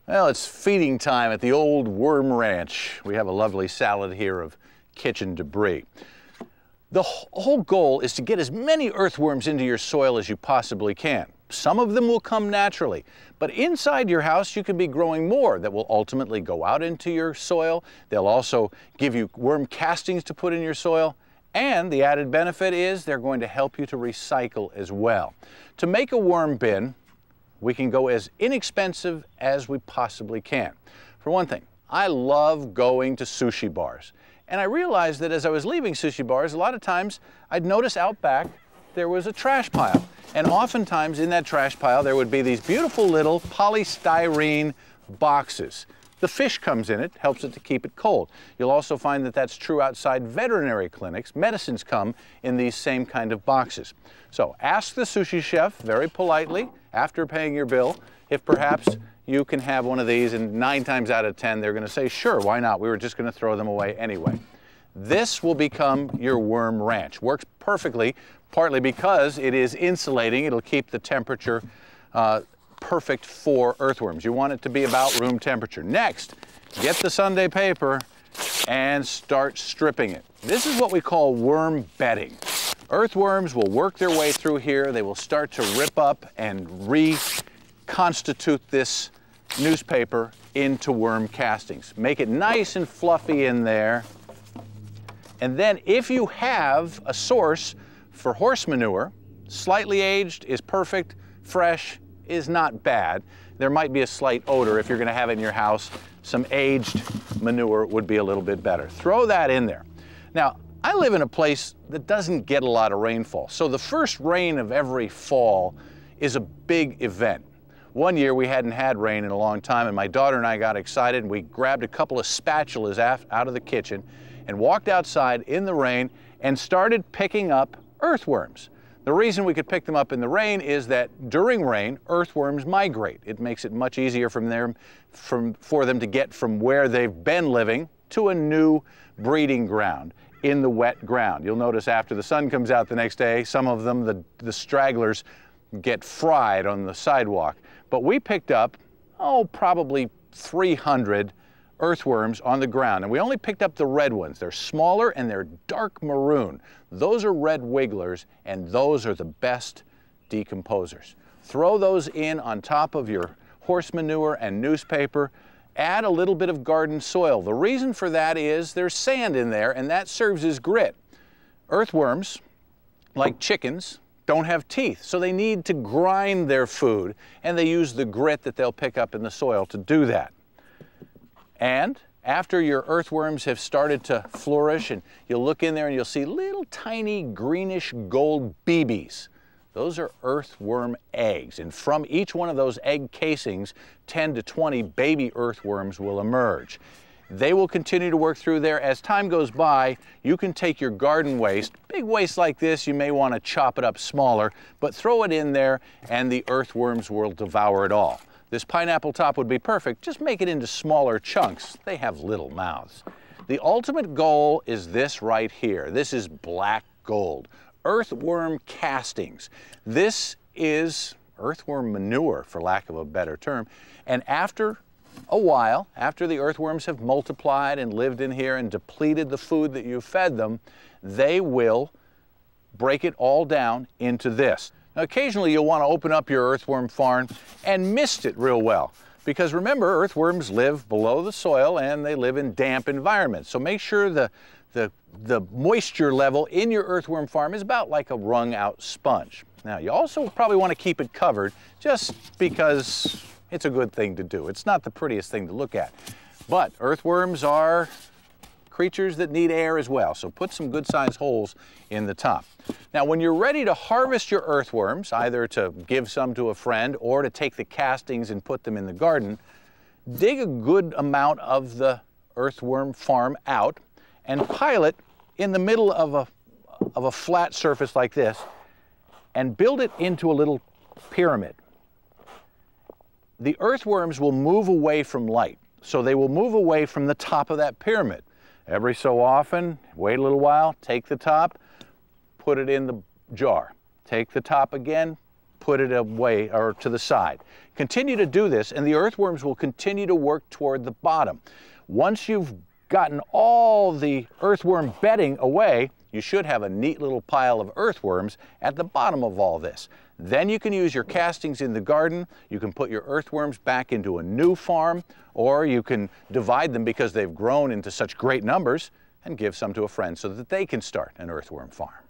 Well, it's feeding time at the old worm ranch. We have a lovely salad here of kitchen debris. The whole goal is to get as many earthworms into your soil as you possibly can. Some of them will come naturally, but inside your house you can be growing more that will ultimately go out into your soil. They'll also give you worm castings to put in your soil, and the added benefit is they're going to help you to recycle as well. To make a worm bin, we can go as inexpensive as we possibly can. For one thing, I love going to sushi bars. And I realized that as I was leaving sushi bars, a lot of times I'd notice out back there was a trash pile. And oftentimes in that trash pile there would be these beautiful little polystyrene boxes. The fish comes in it, helps it to keep it cold. You'll also find that that's true outside veterinary clinics. Medicines come in these same kind of boxes. So ask the sushi chef very politely after paying your bill if perhaps you can have one of these, and 9 times out of 10 they're going to say, sure, why not? We were just going to throw them away anyway. This will become your worm ranch. Works perfectly, partly because it is insulating. It'll keep the temperature perfect for earthworms. You want it to be about room temperature. Next, get the Sunday paper and start stripping it. This is what we call worm bedding. Earthworms will work their way through here. They will start to rip up and reconstitute this newspaper into worm castings. Make it nice and fluffy in there. And then if you have a source for horse manure, slightly aged is perfect, fresh is not bad. There might be a slight odor if you're going to have it in your house. Some aged manure would be a little bit better. Throw that in there. Now, I live in a place that doesn't get a lot of rainfall, so the first rain of every fall is a big event. One year we hadn't had rain in a long time, and my daughter and I got excited, and we grabbed a couple of spatulas out of the kitchen and walked outside in the rain and started picking up earthworms. The reason we could pick them up in the rain is that during rain, earthworms migrate. It makes it much easier for them to get from where they've been living to a new breeding ground in the wet ground. You'll notice after the sun comes out the next day, some of them, the stragglers, get fried on the sidewalk. But we picked up, probably 300 earthworms on the ground, and we only picked up the red ones. They're smaller and they're dark maroon. Those are red wigglers, and those are the best decomposers. Throw those in on top of your horse manure and newspaper. Add a little bit of garden soil. The reason for that is there's sand in there, and that serves as grit. Earthworms, like chickens, don't have teeth, so they need to grind their food, and they use the grit that they'll pick up in the soil to do that. And after your earthworms have started to flourish, and you'll look in there and you'll see little tiny greenish gold BBs. Those are earthworm eggs, and from each one of those egg casings, 10 to 20 baby earthworms will emerge. They will continue to work through there. As time goes by, you can take your garden waste, big waste like this, you may want to chop it up smaller, but throw it in there and the earthworms will devour it all. This pineapple top would be perfect. Just make it into smaller chunks. They have little mouths. The ultimate goal is this right here. This is black gold. Earthworm castings. This is earthworm manure, for lack of a better term. And after a while, after the earthworms have multiplied and lived in here and depleted the food that you fed them, they will break it all down into this. Now, occasionally you'll want to open up your earthworm farm and mist it real well, because remember, earthworms live below the soil and they live in damp environments. So make sure the moisture level in your earthworm farm is about like a wrung out sponge. Now, you also probably want to keep it covered just because it's a good thing to do. It's not the prettiest thing to look at, but earthworms are creatures that need air as well, so put some good-sized holes in the top. Now, when you're ready to harvest your earthworms, either to give some to a friend or to take the castings and put them in the garden, dig a good amount of the earthworm farm out and pile it in the middle of a flat surface like this and build it into a little pyramid. The earthworms will move away from light, so they will move away from the top of that pyramid. Every so often, wait a little while, take the top, put it in the jar. Take the top again, put it away or to the side. Continue to do this and the earthworms will continue to work toward the bottom. Once you've gotten all the earthworm bedding away, you should have a neat little pile of earthworms at the bottom of all this. Then you can use your castings in the garden, you can put your earthworms back into a new farm, or you can divide them because they've grown into such great numbers and give some to a friend so that they can start an earthworm farm.